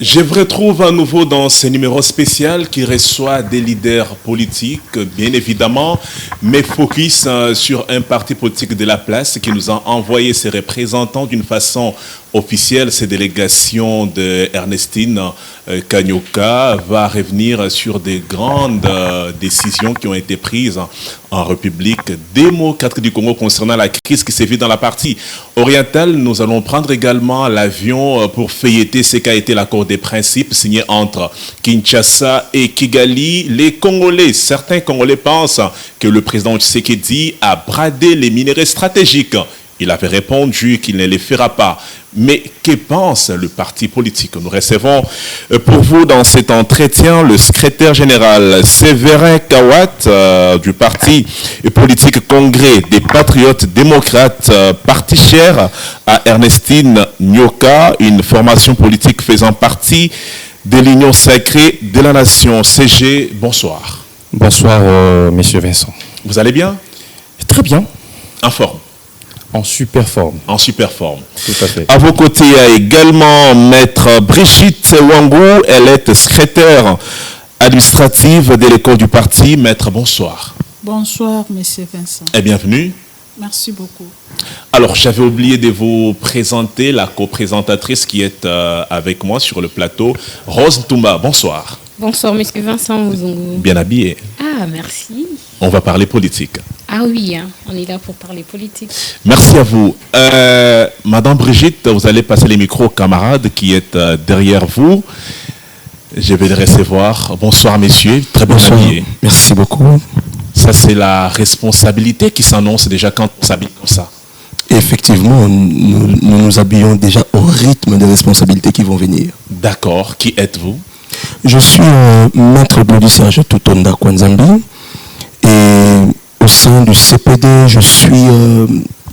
Je vous retrouve à nouveau dans ce numéro spécial qui reçoit des leaders politiques, bien évidemment, mais focus sur un parti politique de la place qui nous a envoyé ses représentants d'une façon officielle. Ces délégations de Ernestine Kanyuka va revenir sur des grandes décisions qui ont été prises en République démocratique du Congo concernant la crise qui sévit dans la partie orientale. Nous allons prendre également l'avion pour feuilleter ce qu'a été l'accord des principes signé entre Kinshasa et Kigali. Les Congolais, certains Congolais pensent que le président Tshisekedi a bradé les minéraux stratégiques. Il avait répondu qu'il ne les fera pas. Mais que pense le parti politique? Nous recevons pour vous dans cet entretien le secrétaire général Séverin Kawat du parti politique Congrès des Patriotes démocrates, parti cher à Ernestine Nyoka, une formation politique faisant partie de l'Union sacrée de la nation. CG, bonsoir. Bonsoir, monsieur Vincent. Vous allez bien? Très bien. En forme? En super forme. En super forme. Tout à fait. À vos côtés, il y a également maître Brigitte Wangou. Elle est secrétaire administrative de l'école du parti. Maître, bonsoir. Bonsoir, monsieur Vincent. Et bienvenue. Merci beaucoup. Alors, j'avais oublié de vous présenter la co-présentatrice qui est avec moi sur le plateau, Rose Ntumba. Bonsoir. Bonsoir, monsieur Vincent Muzungu. Bien habillé. Ah, merci. On va parler politique. Ah oui, hein, on est là pour parler politique. Merci à vous. Madame Brigitte, vous allez passer les micros au camarade qui est derrière vous. Je vais le recevoir. Bonsoir, messieurs. Très bien habillé. Merci beaucoup. Ça, c'est la responsabilité qui s'annonce déjà quand on s'habille comme ça. Effectivement, nous nous habillons déjà au rythme des responsabilités qui vont venir. D'accord. Qui êtes-vous? Je suis maître Glody Serge Tutonda Kwanzambi et au sein du CPD, je suis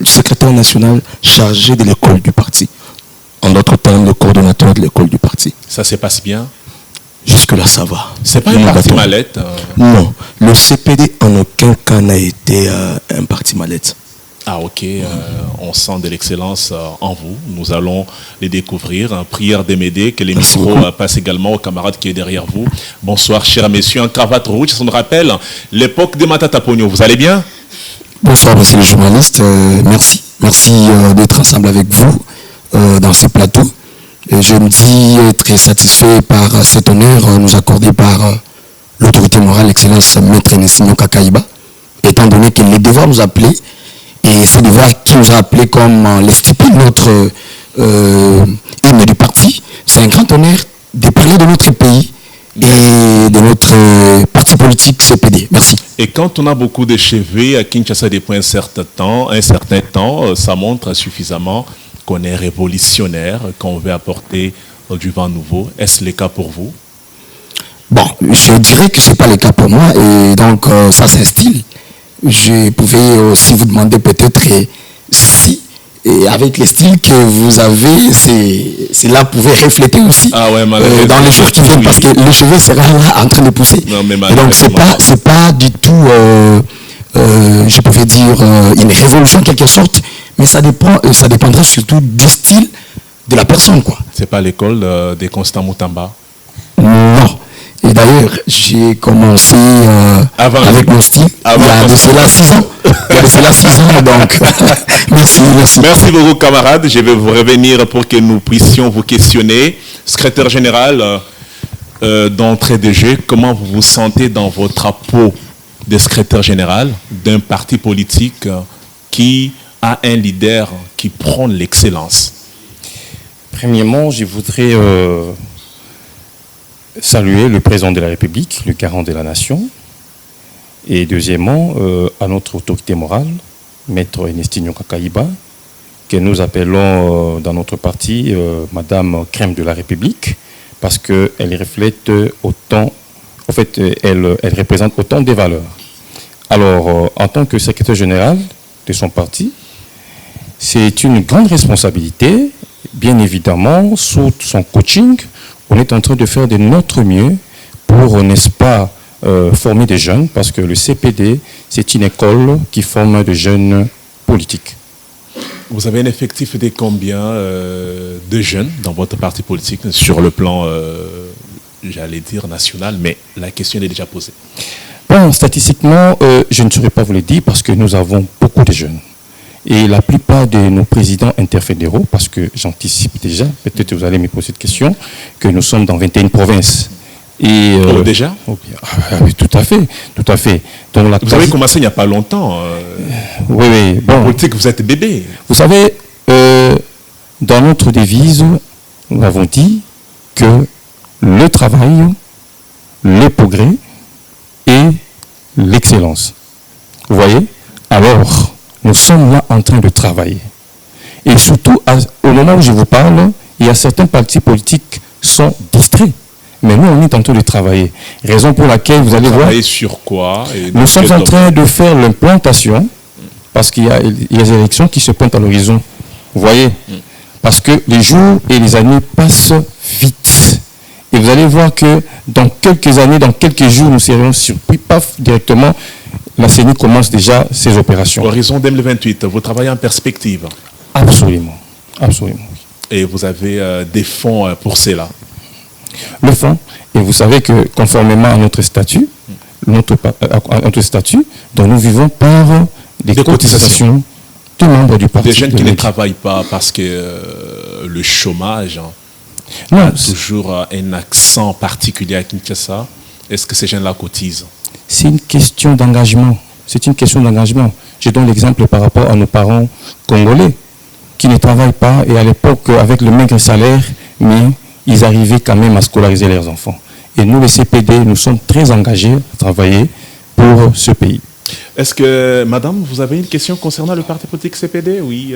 secrétaire national chargé de l'école du parti. En d'autres termes, le coordonnateur de l'école du parti. Ça se passe bien? Jusque-là, ça va. C'est pas un parti mallette? Non, le CPD en aucun cas n'a été un parti mallette. Ah ok, on sent de l'excellence en vous. Nous allons les découvrir. Prière de m'aider, que les micros passent également aux camarades qui est derrière vous. Bonsoir, chers messieurs. En cravate rouge, ça nous rappelle l'époque des Matata Pogno. Vous allez bien? Bonsoir, monsieur le journaliste. Merci. Merci d'être ensemble avec vous dans ce plateau. Et je me dis très satisfait par cet honneur nous accordé par l'autorité morale, l'excellence maître Ernestine Kakaïba, étant donné qu'il est devoir nous appeler. Et ce devoir qui nous a appelé comme le stipule notre hymne du parti. C'est un grand honneur de parler de notre pays et de notre parti politique CPD. Merci. Et quand on a beaucoup de cheveux à Kinshasa depuis un certain temps, ça montre suffisamment qu'on est révolutionnaire, qu'on veut apporter du vent nouveau. Est-ce le cas pour vous? Bon, je dirais que ce n'est pas le cas pour moi et donc ça c'est un style. Je pouvais aussi vous demander peut-être si, et avec les styles que vous avez, cela pouvait refléter aussi dans les jours qui viennent, parce que les cheveux seront là en train de pousser. Non, mais et donc c'est pas du tout, je pouvais dire, une révolution en quelque sorte, mais ça dépendra surtout du style de la personne, quoi. C'est pas l'école de Constant Moutamba? Non. Et d'ailleurs, j'ai commencé avec mon style il y a de cela 6 ans. Il y a de cela 6 ans, donc merci. Merci beaucoup, camarades. Je vais vous revenir pour que nous puissions vous questionner. Secrétaire général, d'entrée de jeu, comment vous vous sentez dans votre peau de secrétaire général d'un parti politique qui a un leader qui prône l'excellence? Premièrement, je voudrais saluer le président de la République, le garant de la nation. Et deuxièmement, à notre autorité morale, maître Ernestine Kakaïba, que nous appelons dans notre parti Madame Crème de la République, parce qu'elle reflète autant, en fait, elle représente autant des valeurs. Alors, en tant que secrétaire général de son parti, c'est une grande responsabilité, bien évidemment, sous son coaching. On est en train de faire de notre mieux pour, n'est-ce pas, former des jeunes, parce que le CPD, c'est une école qui forme des jeunes politiques. Vous avez un effectif de combien de jeunes dans votre parti politique sur le plan, j'allais dire, national, mais la question est déjà posée. Bon, statistiquement, je ne saurais pas vous le dire parce que nous avons beaucoup de jeunes. Et la plupart de nos présidents interfédéraux, parce que j'anticipe déjà, peut-être que vous allez me poser cette question, que nous sommes dans 21 provinces. Et, déjà oui, tout à fait, tout à fait. Donc, vous avez commencé il n'y a pas longtemps. Oui, oui. Bon, en politique, vous êtes bébé. Vous savez, dans notre devise, nous avons dit que le travail, le progrès et l'excellence. Vous voyez? Alors, nous sommes là en train de travailler. Et surtout, au moment où je vous parle, il y a certains partis politiques qui sont distraits. Mais nous, on est en train de travailler. Raison pour laquelle vous allez voir... Travailler sur quoi? Nous sommes en train de faire l'implantation, parce qu'il y a les élections qui se pointent à l'horizon. Vous voyez? Parce que les jours et les années passent vite. Et vous allez voir que dans quelques années, dans quelques jours, nous serons surpris, paf, directement, la CENI commence déjà ses opérations. Horizon 2028, vous travaillez en perspective? Absolument, absolument. Et vous avez des fonds pour cela? Le fonds, et vous savez que conformément à notre statut, notre statut, dont nous vivons par des cotisations de membres du parti. Des jeunes qui ne travaillent pas parce que le chômage, non, toujours un accent particulier à Kinshasa. Est-ce que ces jeunes-là cotisent? C'est une question d'engagement. C'est une question d'engagement. Je donne l'exemple par rapport à nos parents congolais qui ne travaillent pas et à l'époque, avec le maigre salaire, mais ils arrivaient quand même à scolariser leurs enfants. Et nous, les CPD, nous sommes très engagés à travailler pour ce pays. Est-ce que, madame, vous avez une question concernant le parti politique CPD? Oui.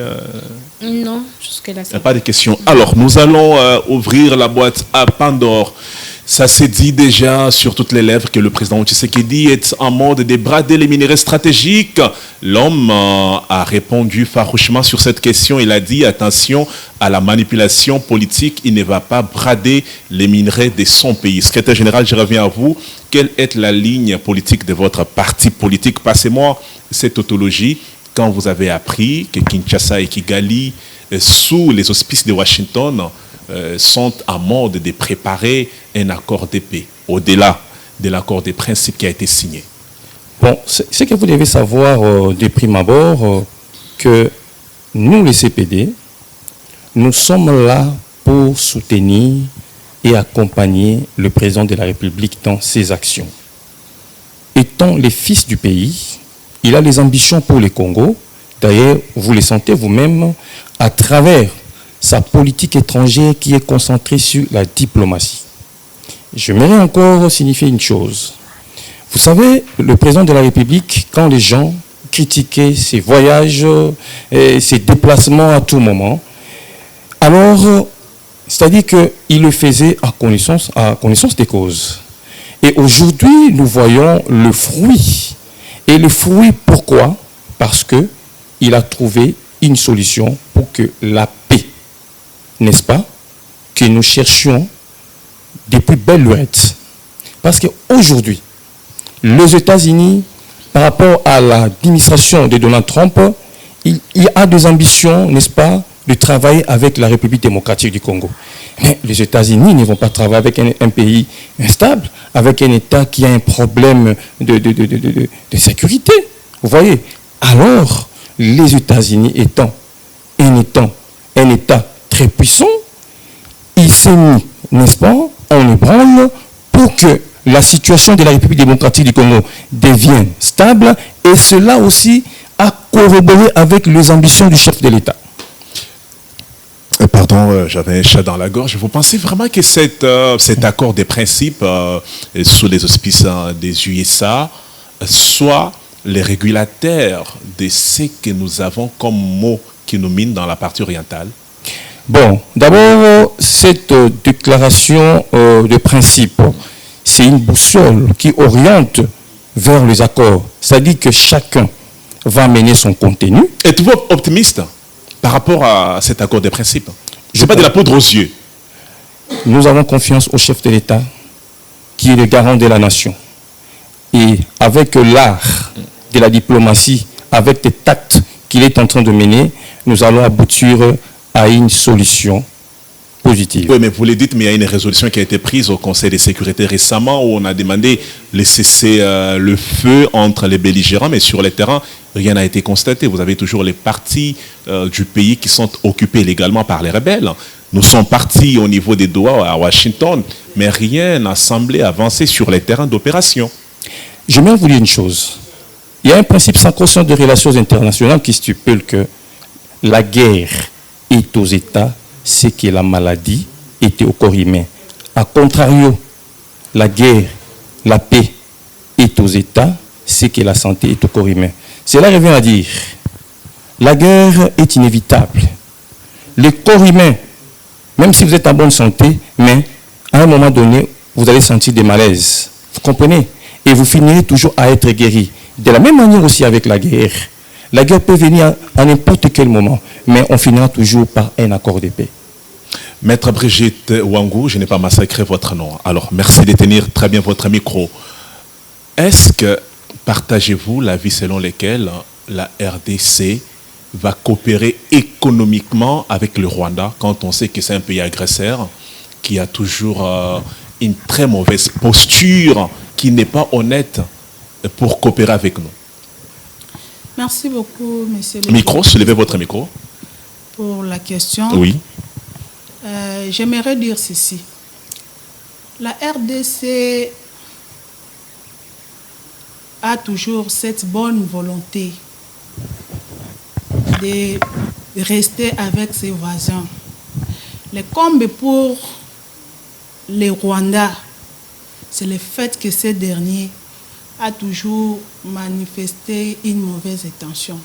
Non, jusque-là. Il n'y a pas de questions. Alors, nous allons ouvrir la boîte à Pandore. Ça s'est dit déjà sur toutes les lèvres que le président Tshisekedi est en mode de brader les minerais stratégiques. L'homme a répondu farouchement sur cette question. Il a dit attention à la manipulation politique. Il ne va pas brader les minerais de son pays. Secrétaire général, je reviens à vous. Quelle est la ligne politique de votre parti politique? Passez-moi cette tautologie. Quand vous avez appris que Kinshasa et Kigali, sous les auspices de Washington, sont en mode de préparer un accord de paix, au-delà de l'accord des principes qui a été signé. Bon, ce que vous devez savoir de prime abord, que nous, les CPD, nous sommes là pour soutenir et accompagner le président de la République dans ses actions. Étant les fils du pays, il a les ambitions pour le Congo. D'ailleurs, vous les sentez vous-même à travers sa politique étrangère qui est concentrée sur la diplomatie. J'aimerais encore signifier une chose. Vous savez, le président de la République, quand les gens critiquaient ses voyages, et ses déplacements à tout moment, alors, c'est-à-dire qu'il le faisait à connaissance des causes. Et aujourd'hui, nous voyons le fruit. Et le fruit, pourquoi? Parce qu'il a trouvé une solution pour que la paix, n'est-ce pas, que nous cherchions depuis belle lurette. Parce qu'aujourd'hui, les États-Unis, par rapport à l'administration de Donald Trump, il y a des ambitions, n'est-ce pas, de travailler avec la République démocratique du Congo. Mais les États-Unis ne vont pas travailler avec un pays instable, avec un État qui a un problème de sécurité. Vous voyez? Alors, les États-Unis étant un État très puissant, il s'est mis, n'est-ce pas, en ébranle pour que la situation de la République démocratique du Congo devienne stable, et cela aussi a corroboré avec les ambitions du chef de l'État. Pardon, j'avais un chat dans la gorge. Vous pensez vraiment que cet accord des principes sous les auspices des USA soit les régulateurs de ce que nous avons comme mot qui nous mine dans la partie orientale? Bon, d'abord, cette déclaration de principe, c'est une boussole qui oriente vers les accords. C'est-à-dire que chacun va mener son contenu. Êtes-vous optimiste par rapport à cet accord des principes? Je n'ai pas de la poudre aux yeux. Nous avons confiance au chef de l'État, qui est le garant de la nation. Et avec l'art de la diplomatie, avec les tacts qu'il est en train de mener, nous allons aboutir à une solution positive. Oui, mais vous le dites, mais il y a une résolution qui a été prise au Conseil de sécurité récemment où on a demandé de cesser le feu entre les belligérants, mais sur le terrain, rien n'a été constaté. Vous avez toujours les parties du pays qui sont occupées illégalement par les rebelles. Nous sommes partis au niveau des Doha à Washington, mais rien n'a semblé avancer sur les terrains d'opération. J'aimerais vous dire une chose. Il y a un principe sacro-saint de relations internationales qui stipule que la guerre est aux États ce que la maladie était au corps humain. A contrario, la guerre, la paix est aux États ce que la santé est au corps humain. Cela revient à dire, la guerre est inévitable. Le corps humain, même si vous êtes en bonne santé, mais à un moment donné, vous allez sentir des malaises. Vous comprenez? Et vous finirez toujours à être guéri. De la même manière aussi avec la guerre. La guerre peut venir à n'importe quel moment, mais on finira toujours par un accord de paix. Maître Brigitte Ouangou, je n'ai pas massacré votre nom. Alors, merci de tenir très bien votre micro. Est-ce que partagez-vous l'avis selon lequel la RDC va coopérer économiquement avec le Rwanda quand on sait que c'est un pays agresseur qui a toujours une très mauvaise posture, qui n'est pas honnête pour coopérer avec nous? Merci beaucoup, monsieur le Micro, soulevez votre micro. pour la question. Oui. J'aimerais dire ceci. La RDC a toujours cette bonne volonté de rester avec ses voisins. Le comble pour les Rwandais, c'est le fait que ces derniers a toujours manifesté une mauvaise intention.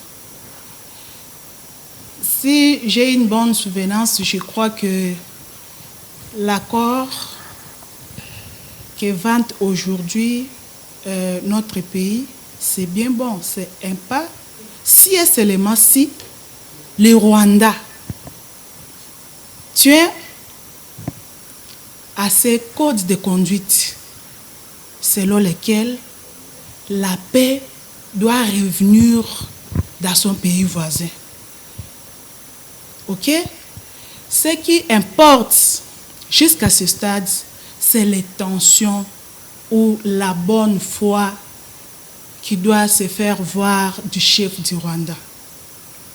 Si j'ai une bonne souvenance, je crois que l'accord que vante aujourd'hui notre pays, c'est bien bon, c'est un pas. Si et seulement si les Rwandais tiennent à ces codes de conduite selon lesquels la paix doit revenir dans son pays voisin. Ok? Ce qui importe jusqu'à ce stade, c'est les tensions ou la bonne foi qui doit se faire voir du chef du Rwanda.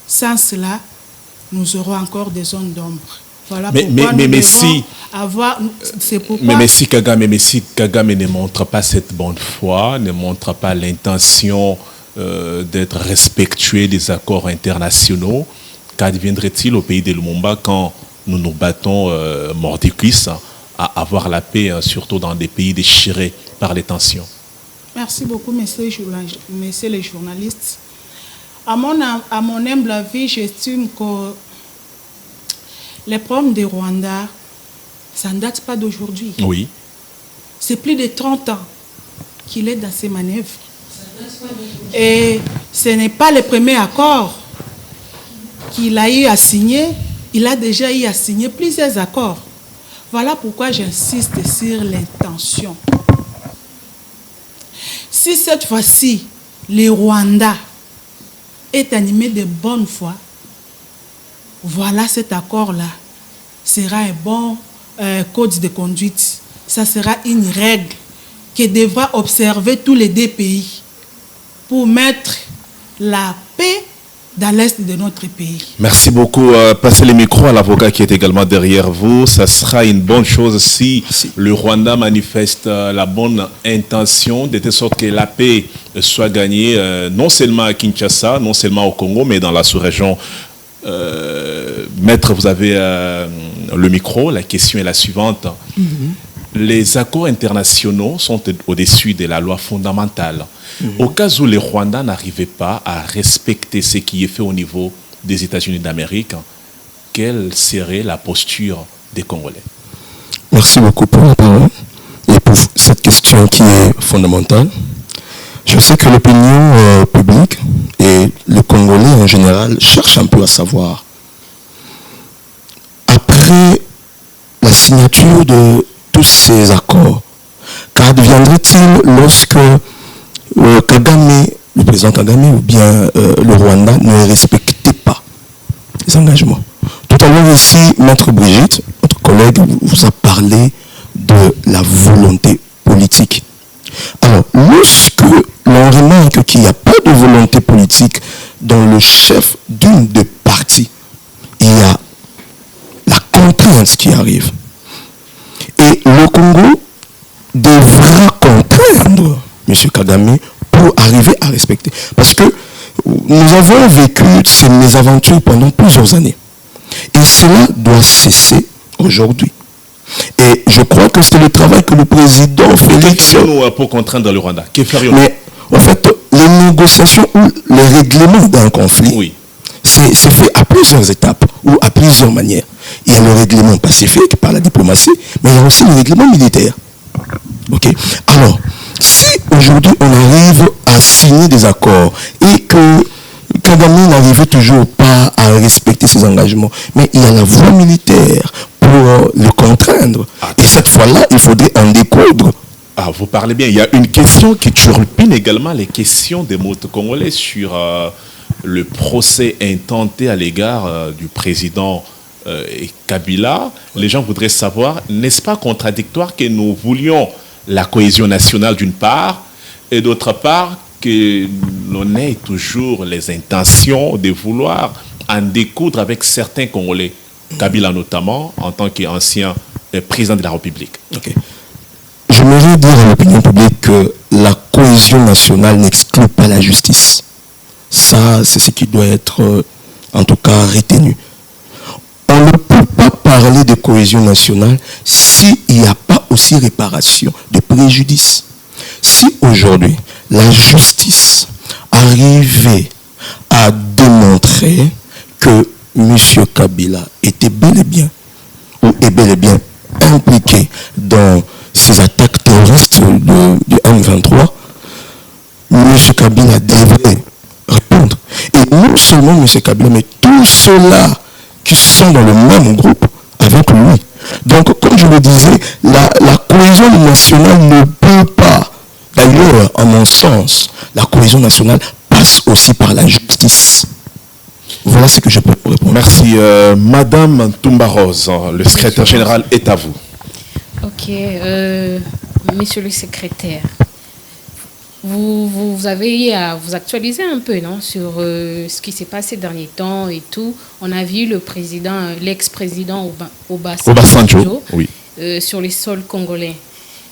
Sans cela, nous aurons encore des zones d'ombre. Voilà pourquoi nous devons avoir... C'est pourquoi... Mais si Kagame ne montre pas cette bonne foi, ne montre pas l'intention d'être respectueux des accords internationaux, qu'adviendrait-il au pays de Lumumba quand nous nous battons mordicus à avoir la paix, surtout dans des pays déchirés par les tensions? Merci beaucoup, messieurs les journalistes. À mon humble avis, j'estime que les problèmes du Rwanda, ça ne date pas d'aujourd'hui. Oui. C'est plus de 30 ans qu'il est dans ces manœuvres. Et ce n'est pas le premier accord qu'il a eu à signer. Il a déjà eu à signer plusieurs accords. Voilà pourquoi j'insiste sur l'intention. Si cette fois-ci, le Rwanda est animé de bonne foi, voilà, cet accord-là sera un bon code de conduite. Ça sera une règle que devra observer tous les deux pays pour mettre la paix dans l'est de notre pays. Merci beaucoup. Passez le micro à l'avocat qui est également derrière vous. Ça sera une bonne chose si le Rwanda manifeste la bonne intention, de telle sorte que la paix soit gagnée, non seulement à Kinshasa, non seulement au Congo, mais dans la sous-région. Maître, vous avez le micro. La question est la suivante. Les accords internationaux sont au-dessus de la loi fondamentale. Au cas où les Rwandais n'arrivaient pas à respecter ce qui est fait au niveau des États-Unis d'Amérique, quelle serait la posture des Congolais? Merci beaucoup pour la parole et pour cette question qui est fondamentale. Je sais que l'opinion publique et le Congolais en général cherchent un peu à savoir. Après la signature de tous ces accords, qu'adviendrait-il lorsque Kagame, le président Kagame ou bien le Rwanda ne respectait pas des engagements. Tout à l'heure ici, Maître Brigitte, notre collègue, vous a parlé de la volonté politique. Alors, lorsque l'on remarque qu'il n'y a pas de volonté politique dans le chef d'une des parties, il y a la contrainte qui arrive. Et le Congo devra contraindre M. Kagame pour arriver à respecter. Parce que nous avons vécu ces mésaventures pendant plusieurs années. Et cela doit cesser aujourd'hui. Et je crois que c'est le travail que le président Félix... Pour contraindre le Rwanda, que ferions-nous? Mais en fait, les négociations ou les règlements d'un conflit, oui, c'est fait à plusieurs étapes ou à plusieurs manières. Il y a le règlement pacifique par la diplomatie, mais il y a aussi le règlement militaire. Ok. Alors, si aujourd'hui on arrive à signer des accords et que Kagame n'arrive toujours pas à respecter ses engagements, mais il y a la voie militaire pour le contraindre. Et cette fois-là, il faudrait en découdre. Ah, vous parlez bien. Il y a une question qui turlupine également les questions des mots congolais sur le procès intenté à l'égard du président Kabila. Les gens voudraient savoir, n'est-ce pas contradictoire que nous voulions la cohésion nationale d'une part et d'autre part que l'on ait toujours les intentions de vouloir en découdre avec certains Congolais, Kabila notamment, en tant qu'ancien président de la République. Okay. J'aimerais dire à l'opinion publique que la cohésion nationale n'exclut pas la justice. Ça, c'est ce qui doit être, en tout cas, retenu. On ne peut pas parler de cohésion nationale s'il n'y a pas aussi réparation de préjudice. Si aujourd'hui, la justice arrivait à démontrer que M. Kabila était bel et bien, ou est bel et bien impliqué dans ces attaques terroristes du M23, M. Kabila devait répondre. Et non seulement M. Kabila, mais tous ceux-là qui sont dans le même groupe avec lui. Donc, comme je le disais, la cohésion nationale ne peut pas, d'ailleurs, à mon sens, la cohésion nationale passe aussi par la justice. Voilà ce que je peux répondre. Merci. Madame Toumba Rose, le secrétaire général est à vous. Ok. Monsieur le secrétaire, vous avez à vous actualiser un peu, non, sur ce qui s'est passé ces derniers temps et tout. On a vu le président, l'ex-président Obasanjo, oui, sur les sols congolais.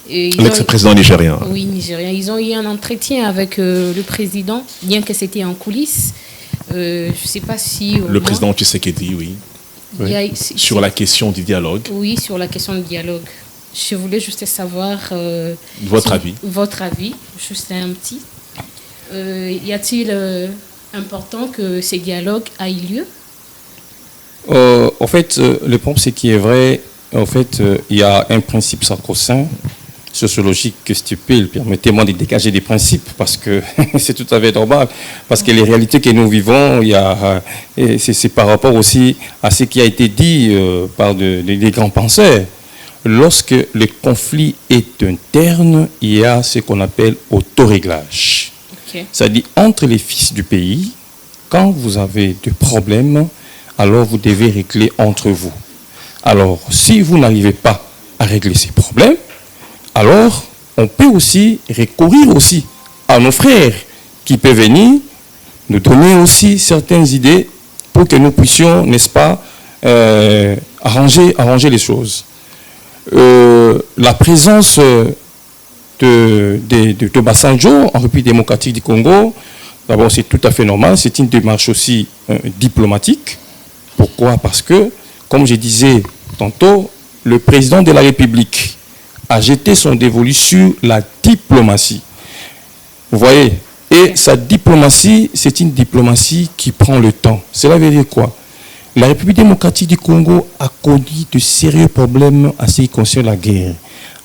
L'ex-président nigérien. Oui, nigérien. Ils ont eu un entretien avec le président, bien que c'était en coulisses. Je ne sais pas si... Le président Tshisekedi, oui. Sur la question du dialogue. Oui, sur la question du dialogue. Je voulais juste savoir... votre avis. Votre avis, juste un petit. Y a-t-il important que ces dialogues aient lieu? En fait, le point, c'est qu'il est vrai, en fait, il y a un principe sacro-saint, sociologique, que stupide. Permettez-moi de dégager des principes, parce que c'est tout à fait normal. Parce que les réalités que nous vivons, c'est par rapport aussi à ce qui a été dit par des grands penseurs. Lorsque le conflit est interne, il y a ce qu'on appelle autoréglage. Okay. C'est-à-dire, entre les fils du pays, quand vous avez des problèmes, alors vous devez régler entre vous. Alors, si vous n'arrivez pas à régler ces problèmes, alors on peut aussi recourir aussi à nos frères qui peuvent venir nous donner aussi certaines idées pour que nous puissions, n'est-ce pas, arranger les choses. La présence de Obasanjo en République démocratique du Congo, d'abord c'est tout à fait normal, c'est une démarche aussi diplomatique. Pourquoi? Parce que, comme je disais tantôt, le président de la République a jeté son dévolu sur la diplomatie. Vous voyez? Et sa diplomatie, c'est une diplomatie qui prend le temps. Cela veut dire quoi? La République démocratique du Congo a connu de sérieux problèmes en ce qui concerne la guerre.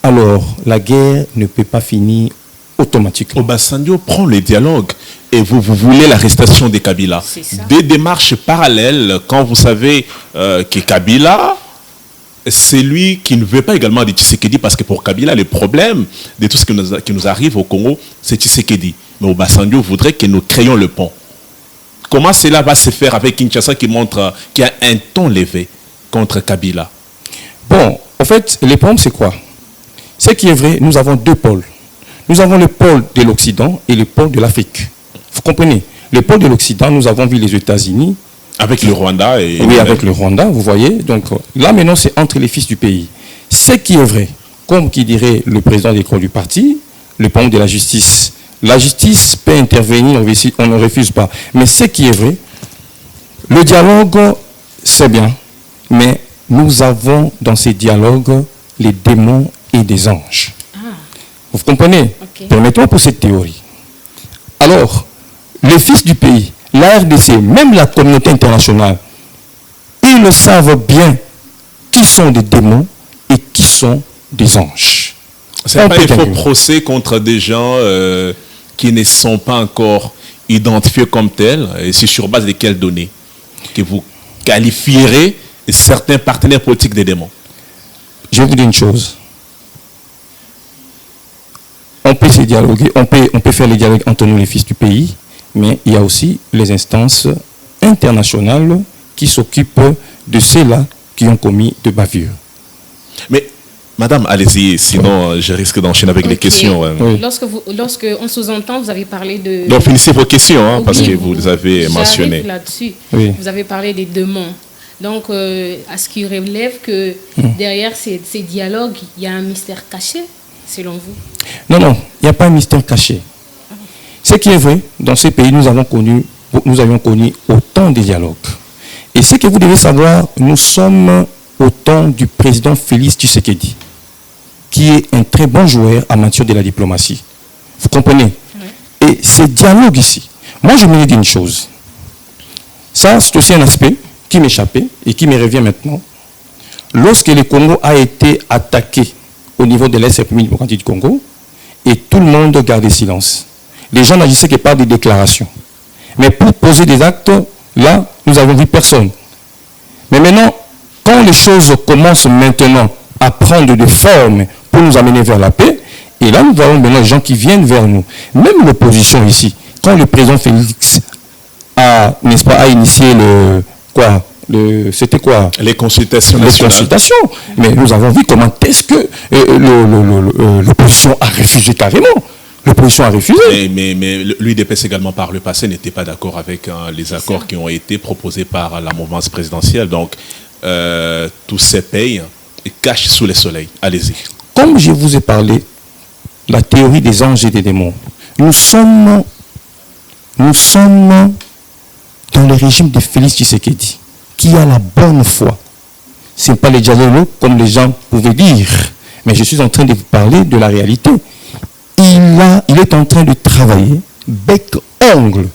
Alors, la guerre ne peut pas finir automatiquement. Obasanjo prend le dialogue et vous voulez l'arrestation de Kabila. Des démarches parallèles quand vous savez que Kabila, c'est lui qui ne veut pas également de Tshisekedi, parce que pour Kabila, le problème de tout ce qui nous arrive au Congo, c'est Tshisekedi. Mais Obasanjo voudrait que nous créions le pont. Comment cela va se faire avec Kinshasa qui montre qu'il y a un ton levé contre Kabila? Bon, en fait, le problème, c'est quoi? Ce qui est vrai, nous avons deux pôles. Nous avons le pôle de l'Occident et le pôle de l'Afrique. Vous comprenez? Le pôle de l'Occident, nous avons vu les États-Unis. Avec le Rwanda et... Oui, avec le Rwanda, vous voyez. Donc là, maintenant, c'est entre les fils du pays. Ce qui est vrai, comme qui dirait le président du parti, le problème de la justice. La justice peut intervenir, on ne refuse pas. Mais ce qui est vrai, le dialogue, c'est bien. Mais nous avons dans ces dialogues les démons et des anges. Vous comprenez? Okay. Permettons pour cette théorie. Alors, les fils du pays, la RDC, même la communauté internationale, ils le savent bien qui sont des démons et qui sont des anges. C'est pas un faux procès contre des gens qui ne sont pas encore identifiés comme tels, et c'est sur base de quelles données que vous qualifierez certains partenaires politiques des démons? Je vais vous dire une chose. On peut se dialoguer, on peut faire les dialogues entre nous, les fils du pays, mais il y a aussi les instances internationales qui s'occupent de ceux-là qui ont commis de bavures. Mais, madame, allez-y, sinon je risque d'enchaîner avec les questions. Oui. Lorsque on sous-entend, vous avez parlé de... Donc, finissez vos questions, parce que vous les avez mentionnées. Là-dessus. Oui. Vous avez parlé des démons. Donc, à ce qui relève que derrière ces dialogues, il y a un mystère caché, selon vous? Non, il n'y a pas un mystère caché. Ce qui est vrai, dans ces pays, nous avions connu autant de dialogues. Et ce que vous devez savoir, nous sommes au temps du président Félix Tshisekedi, qui est un très bon joueur en matière de la diplomatie. Vous comprenez? Oui. Et ces dialogues ici, moi je me dis une chose. Ça, c'est aussi un aspect qui m'échappait et qui me revient maintenant. Lorsque le Congo a été attaqué au niveau de l'Est République démocratique du Congo, et tout le monde gardait silence. Les gens n'agissaient que par des déclarations. Mais pour poser des actes, là, nous n'avons vu personne. Mais maintenant, quand les choses commencent maintenant à prendre des formes pour nous amener vers la paix, et là, nous avons maintenant des gens qui viennent vers nous. Même l'opposition ici, quand le président Félix a, n'est-ce pas, a initié c'était quoi? Les consultations nationales. Les consultations. Mais nous avons vu comment est-ce que l'opposition a refusé carrément. L'opposition a refusé. Mais l'UDPS également par le passé n'était pas d'accord avec les accords qui ont été proposés par la mouvance présidentielle. Donc, tous ces pays cachent sous le soleil. Allez-y. Comme je vous ai parlé, la théorie des anges et des démons, nous sommes dans le régime de Félix Tshisekedi, qui a la bonne foi. Ce n'est pas les dialogues comme les gens pouvaient dire, mais je suis en train de vous parler de la réalité. Il est en train de travailler bec-ongle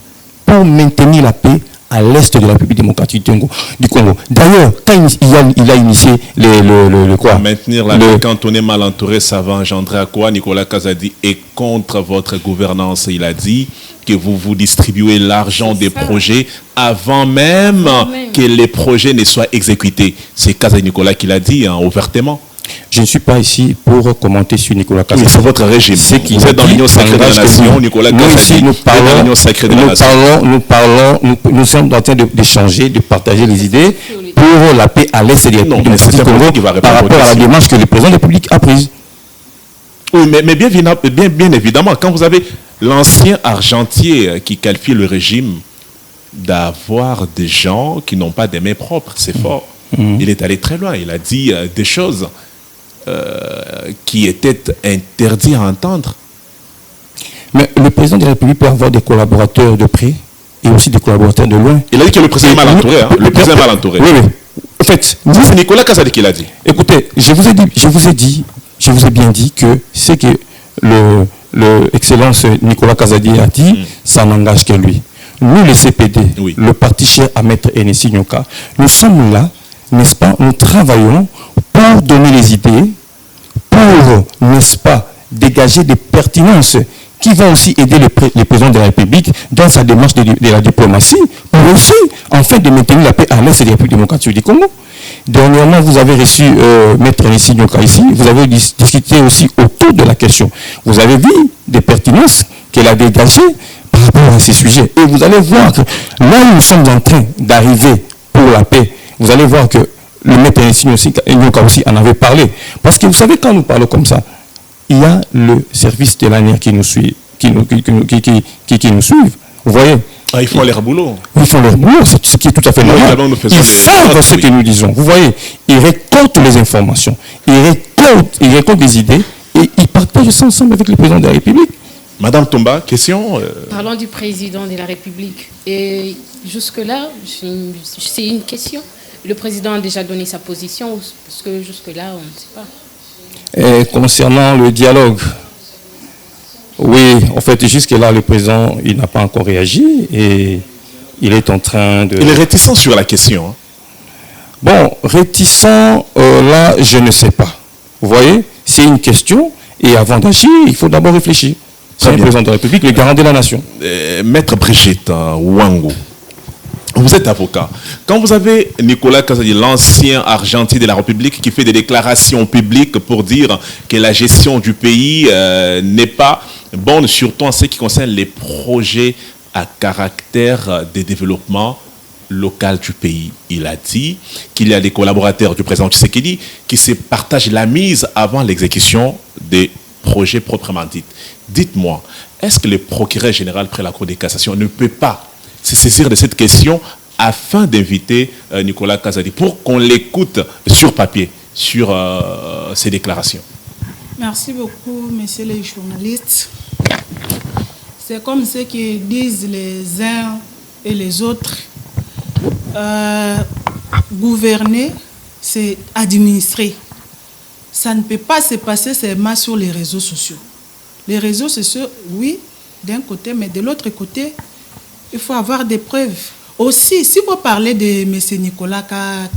pour maintenir la paix à l'est de la République démocratique du Congo. D'ailleurs, quand il a initié le quoi? Maintenir la paix quand on est mal entouré, ça va engendrer à quoi? Nicolas Kazadi est contre votre gouvernance. Il a dit que vous distribuez l'argent des projets avant même que les projets ne soient exécutés. C'est Kazadi Nicolas qui l'a dit ouvertement. Je ne suis pas ici pour commenter sur Nicolas Kazadi. Oui, c'est votre régime. Vous êtes dans l'Union sacrée de la nation, Nicolas Kazadi. Nous sommes en train d'échanger, de partager les idées pour la paix à l'est du Congo par rapport à la démarche que le président de la République a prise. Oui, mais bien évidemment, quand vous avez l'ancien argentier qui qualifie le régime d'avoir des gens qui n'ont pas des mains propres, c'est fort. Il est allé très loin. Il a dit des choses qui étaient interdites à entendre. Mais le président de la République peut avoir des collaborateurs de près et aussi des collaborateurs de loin. Il a dit que le président est mal entouré. Le président est mal entouré. Oui. En fait, c'est Nicolas Kazadi qui l'a dit. Écoutez, je vous ai bien dit que ce que l'excellence Nicolas Kazadi a dit, ça n'engage que lui. Nous, les CPD, le parti cher à Maître Hennessy Nyoka, nous sommes là, n'est-ce pas, nous travaillons pour donner les idées, pour, n'est-ce pas, dégager des pertinences qui vont aussi aider le président de la République dans sa démarche de la diplomatie, pour aussi, en fait, de maintenir la paix à l'est de la République démocratique du Congo. Dernièrement, vous avez reçu Maître Hennessy Nyoka ici, vous avez discuté aussi autour de la question. Vous avez vu des pertinences qu'elle a dégagées par rapport à ces sujets. Et vous allez voir que là où nous sommes en train d'arriver pour la paix, vous allez voir que le maître Nyoka aussi en avait parlé. Parce que vous savez, quand nous parlons comme ça, il y a le service de l'ANR qui nous suit, qui nous suivent. Vous voyez? Ah, ils font leur boulot. Ils font leur boulot, c'est ce qui est tout à fait normal. Ils font ce que nous disons. Vous voyez, ils récoltent les informations, ils récoltent des idées et ils partagent ça ensemble avec le président de la République. Madame Tomba, question. Parlons du président de la République. Et jusque-là, c'est une question. Le président a déjà donné sa position, parce que jusque-là, on ne sait pas. Et concernant le dialogue, oui, en fait, jusque-là, le président, il n'a pas encore réagi et il est en train de... Il est réticent sur la question. Hein. Bon, réticent, là, je ne sais pas. Vous voyez, c'est une question et avant d'agir, il faut d'abord réfléchir. C'est le président de la République, le garant de la nation. Maître Brigitte Wango, vous êtes avocat. Quand vous avez Nicolas Kazadi, l'ancien argentier de la République, qui fait des déclarations publiques pour dire que la gestion du pays n'est pas bonne, surtout en ce qui concerne les projets à caractère de développement local du pays. Il a dit qu'il y a des collaborateurs du président Tshisekedi qui se partagent la mise avant l'exécution des projets proprement dits. Dites-moi, est-ce que le procureur général près la Cour de cassation ne peut pas se saisir de cette question afin d'inviter Nicolas Kazadi pour qu'on l'écoute sur papier, sur ses déclarations? Merci beaucoup, messieurs les journalistes. C'est comme ce que disent les uns et les autres. Gouverner, c'est administrer. Ça ne peut pas se passer seulement sur les réseaux sociaux. Les réseaux sociaux, oui, d'un côté, mais de l'autre côté, il faut avoir des preuves. Aussi, si vous parlez de M. Nicolas Kazadi,